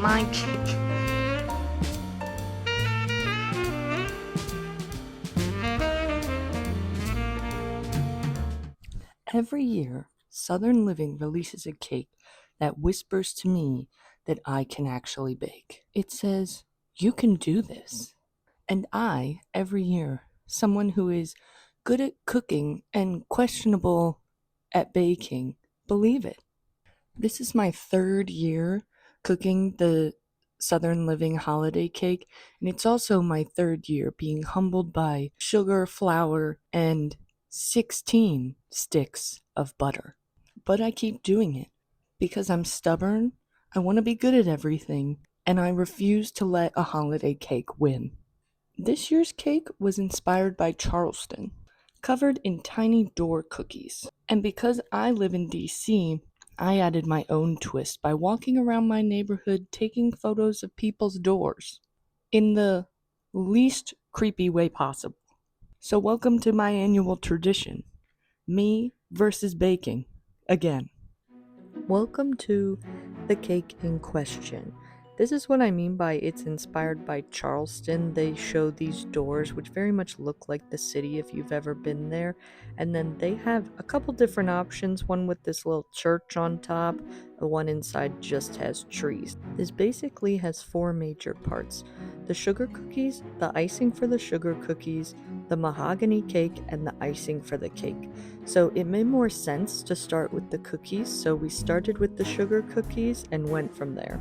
my cake. Every year, Southern Living releases a cake that whispers to me that I can actually bake. It says, "You can do this." And I, every year, someone who is good at cooking and questionable at baking, believe it. This is my third year cooking the Southern Living holiday cake, and it's also my third year being humbled by sugar, flour, and 16 sticks of butter. But I keep doing it because I'm stubborn, I want to be good at everything, and I refuse to let a holiday cake win. This year's cake was inspired by Charleston, covered in tiny door cookies. And because I live in DC, I added my own twist by walking around my neighborhood taking photos of people's doors in the least creepy way possible. So, welcome to my annual tradition, me versus baking, again. Welcome to the cake in question. This is what I mean by it's inspired by Charleston. They show these doors, which very much look like the city if you've ever been there. And then they have a couple different options, one with this little church on top, the one inside just has trees. This basically has four major parts: the sugar cookies, the icing for the sugar cookies, the mahogany cake, and the icing for the cake. So it made more sense to start with the cookies, so we started with the sugar cookies and went from there.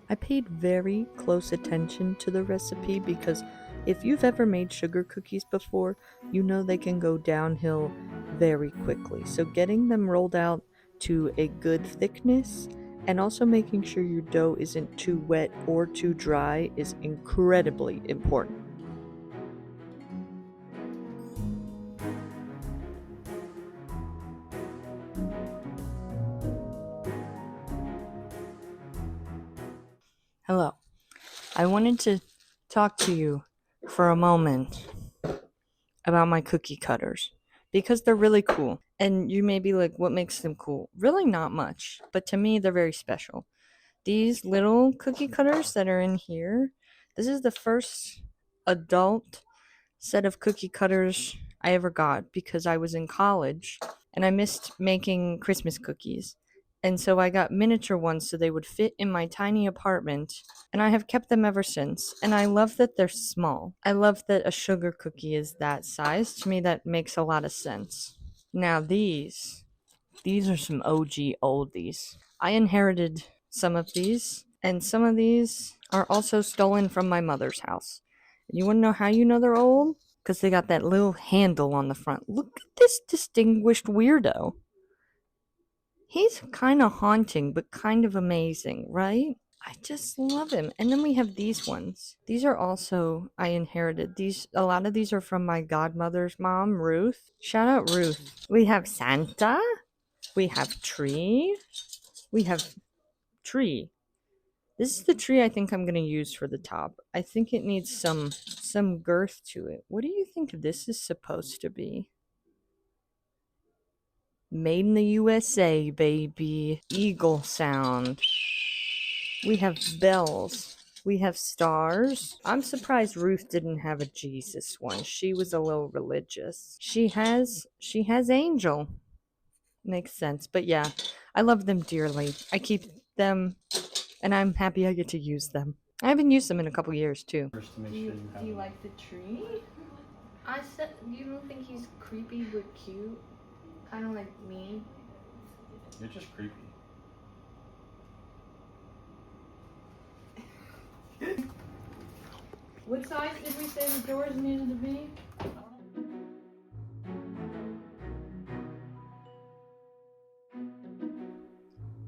I paid very close attention to the recipe because if you've ever made sugar cookies before, you know they can go downhill very quickly. So getting them rolled out to a good thickness and also making sure your dough isn't too wet or too dry is incredibly important. Hello. I wanted to talk to you for a moment about my cookie cutters because they're really cool. And you may be like, what makes them cool? Really, not much, but to me, they're very special. These little cookie cutters that are in here, this is the first adult set of cookie cutters I ever got because I was in college and I missed making Christmas cookies. And so I got miniature ones so they would fit in my tiny apartment. And I have kept them ever since. And I love that they're small. I love that a sugar cookie is that size. To me, that makes a lot of sense. Now, these are some OG oldies. I inherited some of these, and some of these are also stolen from my mother's house. You want to know how you know they're old? Because they got that little handle on the front. Look at this distinguished weirdo. He's kind of haunting, but kind of amazing, right? I just love him. And then we have these ones. These are also I inherited. A lot of these are from my godmother's mom, Ruth. Shout out Ruth. We have Santa. We have tree. We have tree. This is the tree I think I'm gonna use for the top. I think it needs some girth to it. What do you think this is supposed to be? Made in the USA, baby. Eagle sound. We have bells. We have stars. I'm surprised Ruth didn't have a Jesus one. She was a little religious. She has angel. Makes sense. But yeah, I love them dearly. I keep them and I'm happy I get to use them. I haven't used them in a couple years too. Do you like the tree? I said you don't think he's creepy but cute? Kind of like me. You're just creepy. What size did we say the doors needed to be?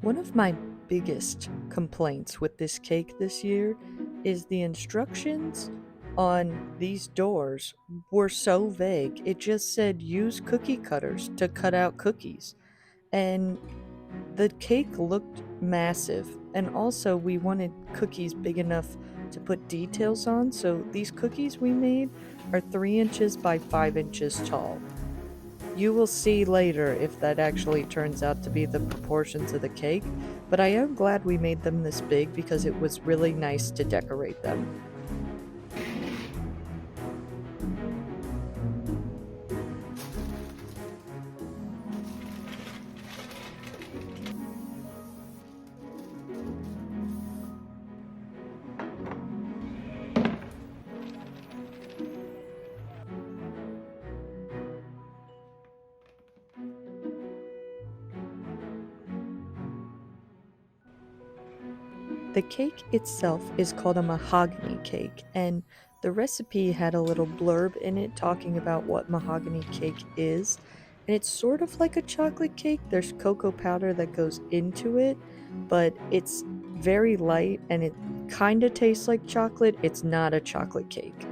One of my biggest complaints with this cake this year is the instructions on these doors were so vague. It just said use cookie cutters to cut out cookies. And the cake looked massive. And also, we wanted cookies big enough to put details on. So these cookies we made are 3 inches by 5 inches tall. You will see later if that actually turns out to be the proportions of the cake, but I am glad we made them this big because it was really nice to decorate them. The cake itself is called a mahogany cake, and the recipe had a little blurb in it talking about what mahogany cake is. And it's sort of like a chocolate cake. There's cocoa powder that goes into it, but it's very light and it kind of tastes like chocolate. It's not a chocolate cake.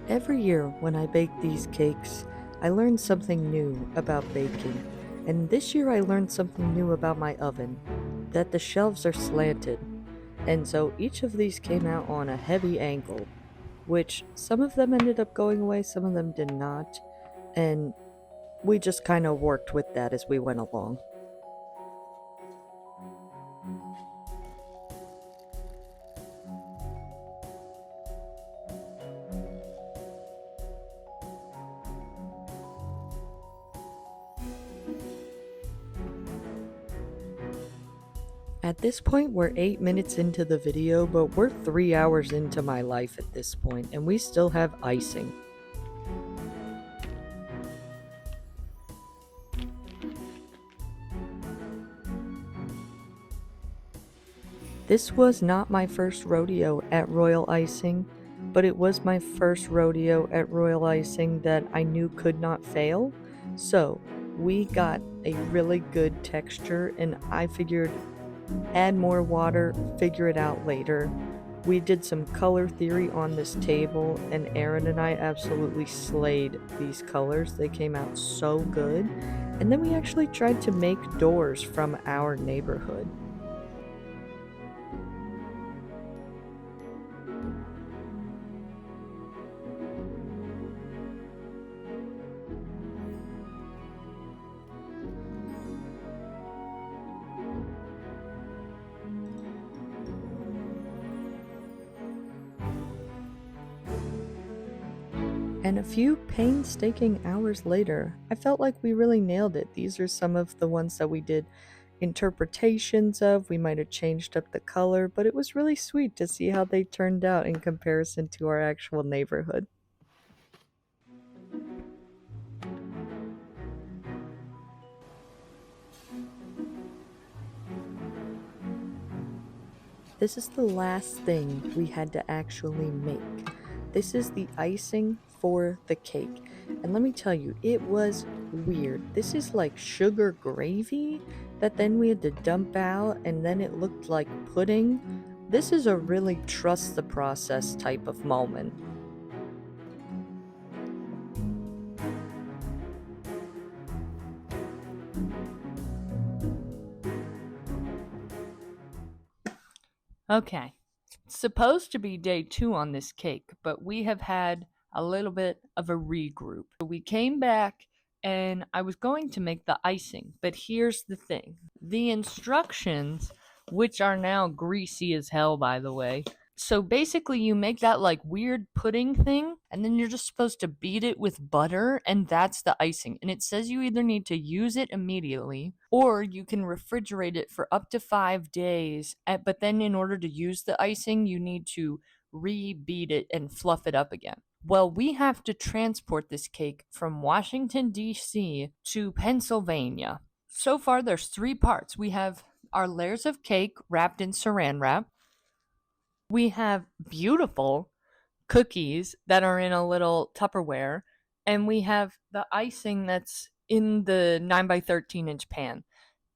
Every year when I bake these cakes, I learn something new about baking. And this year I learned something new about my oven, that the shelves are slanted. And so each of these came out on a heavy angle, which some of them ended up going away, some of them did not. And we just kind of worked with that as we went along. At this point, we're 8 minutes into the video, but we're 3 hours into my life at this point, and we still have icing. This was not my first rodeo at Royal Icing, but it was my first rodeo at Royal Icing that I knew could not fail. So we got a really good texture, and I figured add more water, figure it out later. We did some color theory on this table, and Aaron and I absolutely slayed these colors. They came out so good. And then we actually tried to make doors from our neighborhood. And a few painstaking hours later, I felt like we really nailed it. These are some of the ones that we did interpretations of. We might have changed up the color, but it was really sweet to see how they turned out in comparison to our actual neighborhood. This is the last thing we had to actually make. This is the icing for the cake. And let me tell you, it was weird. This is like sugar gravy that then we had to dump out, and then it looked like pudding. This is a really trust the process type of moment. Okay, it's supposed to be day 2 on this cake, but we have had a little bit of a regroup. We came back and I was going to make the icing, but here's the thing. The instructions, which are now greasy as hell, by the way. So basically, you make that like weird pudding thing, and then you're just supposed to beat it with butter, and that's the icing. And it says you either need to use it immediately or you can refrigerate it for up to 5 days. But then in order to use the icing, you need to re-beat it and fluff it up again. Well, we have to transport this cake from Washington, D.C. to Pennsylvania. So far, there's 3 parts. We have our layers of cake wrapped in saran wrap. We have beautiful cookies that are in a little Tupperware, and we have the icing that's in the 9 by 13 inch pan.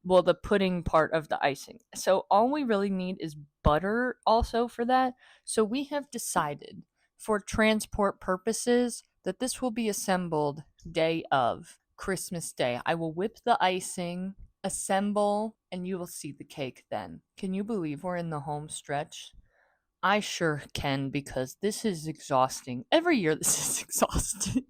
Well, the pudding part of the icing. So all we really need is butter also for that. So we have decided for transport purposes that this will be assembled day of Christmas Day. I will whip the icing, assemble, and you will see the cake then. Can you believe we're in the home stretch? I sure can, because this is exhausting. Every year this is exhausting.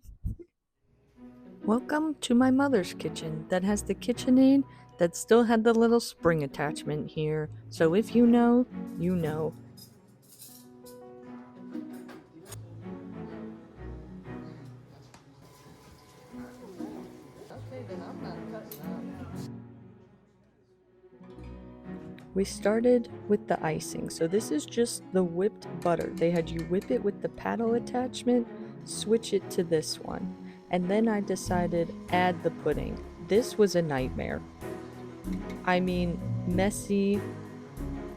Welcome to my mother's kitchen that has the KitchenAid that still had the little spring attachment here. So if you know, you know. Okay, then I'm not cutting up. We started with the icing. So this is just the whipped butter. They had you whip it with the paddle attachment, switch it to this one. And then I decided add the pudding. This was a nightmare. I mean, messy,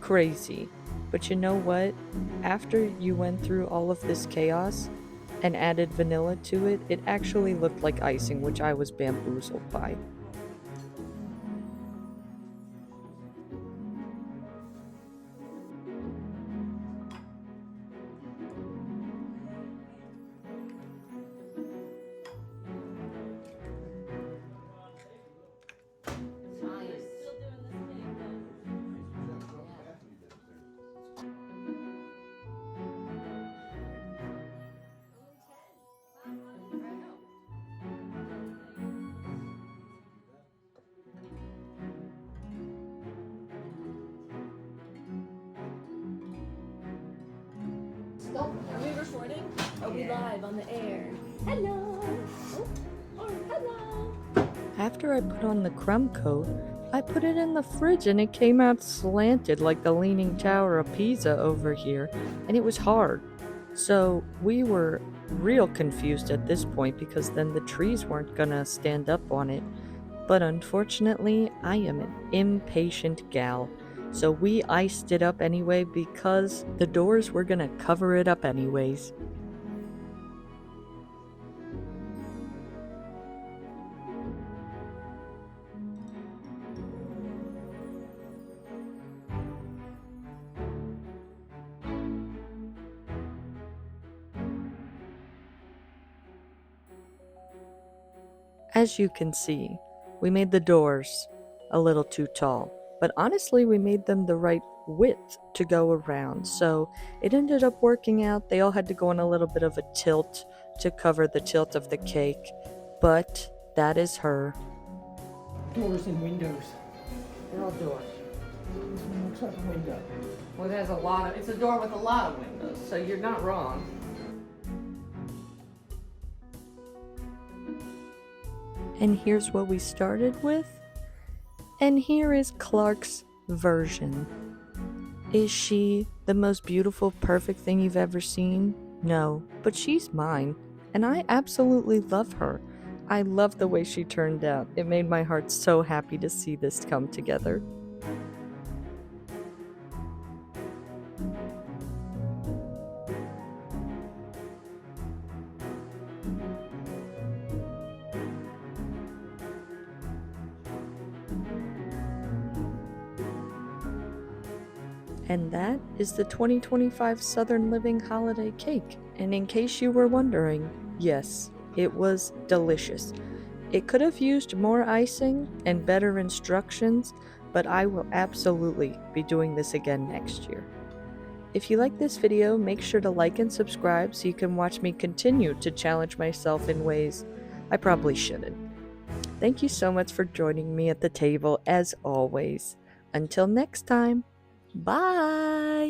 crazy. But you know what? After you went through all of this chaos and added vanilla to it, it actually looked like icing, which I was bamboozled by. Are we recording? Are we live on the air? Hello! Hello! After I put on the crumb coat, I put it in the fridge and it came out slanted like the Leaning Tower of Pisa over here, and it was hard. So we were real confused at this point because then the trees weren't gonna stand up on it. But unfortunately, I am an impatient gal. So we iced it up anyway because the doors were gonna cover it up anyways. As you can see, we made the doors a little too tall, but honestly we made them the right width to go around, so it ended up working out. They all had to go on a little bit of a tilt to cover the tilt of the cake, but that is her. Doors and windows. They're all doors. This one looks like a window. Well, it's a door with a lot of windows, so you're not wrong. And here's what we started with. And here is Clark's version. Is she the most beautiful, perfect thing you've ever seen? No, but she's mine, and I absolutely love her. I love the way she turned out. It made my heart so happy to see this come together. And that is the 2025 Southern Living Holiday Cake. And in case you were wondering, yes, it was delicious. It could have used more icing and better instructions, but I will absolutely be doing this again next year. If you like this video, make sure to like and subscribe so you can watch me continue to challenge myself in ways I probably shouldn't. Thank you so much for joining me at the table as always. Until next time. Bye!